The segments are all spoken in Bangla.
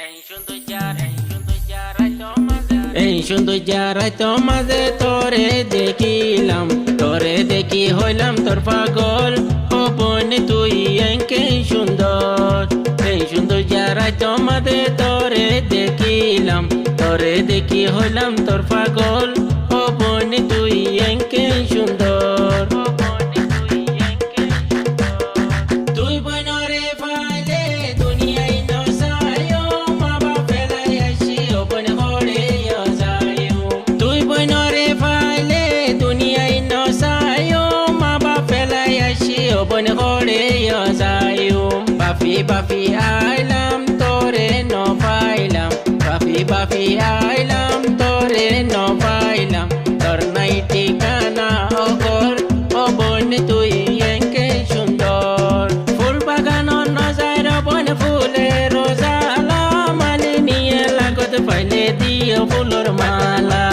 এই সুন্দর যারাই তোমাদের তোরে দেখিলাম, তোরে দেখি হইলাম তোর পাগল। ও বোন তুই এঙ্কে সুন্দর, এই সুন্দর যারাই তোমাদের তোরে দেখিলাম, তোরে দেখি হইলাম তোর পাগল। ও বোন তুই এঙ্কে সুন্দর। তুই বনরে ফাইলে দুনিয়ায় নসায়ো, মা বাপ ফেলাই আসি ও বন ঘরে যায়ো। তুই বনরে ফাইলে দুনিয়ায় নসায়ো, মা বাপ ফেলাই আসি ও বন ঘরে যায়ো। বাফি বাফি আইলাম তোরে ন পাইলাম, বাফি বাফি আইলাম তোরে ন পাইলাম। তোর নাই ঠিকানা ও ঘর, ও বোন তুই এঙ্কে সুন্দর। ফুল বাগানো নজার বন ফুলে রোজালা, মালি নিয়ে লাগত পাইলে দিও ফুলর মালা।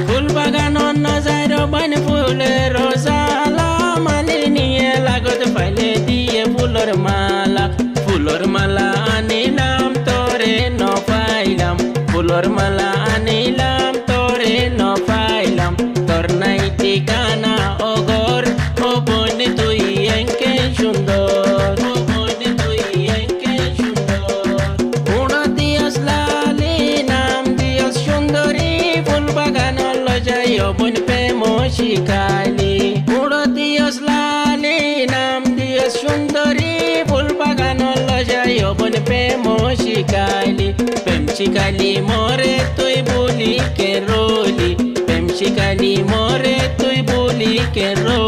ফুল বাগানো নজার বন ফুলে রোজালা, মালি নিয়ে লাগত পাইলে দিয়ে ফুলর মালা। ফুলর মালা আনিলাম তোরে ন পাইলাম, ফুলর মালা আনিলাম তোরে ন পাইলাম। তোর নাই ঠিকানা ও ঘর, ও বোন তুই এঙ্কে সুন্দর, ও বোন তুই এঙ্কে সুন্দর। উড়া দিয়স লালি নাম দিয়স সুন্দরী, ফুল বাগান লজাই ও বোন প্রেম শিখাইলি। উড়া দিয়স লালি নাম দিয়স সুন্দরী, ফুল বাগান লজাই ও বোন প্রেম শিখাইলি। প্রেম শিখাইলি মোরে তুই বলি কে রলি, প্রেম শিখাইলি মোরে তুই বলি কে রলি।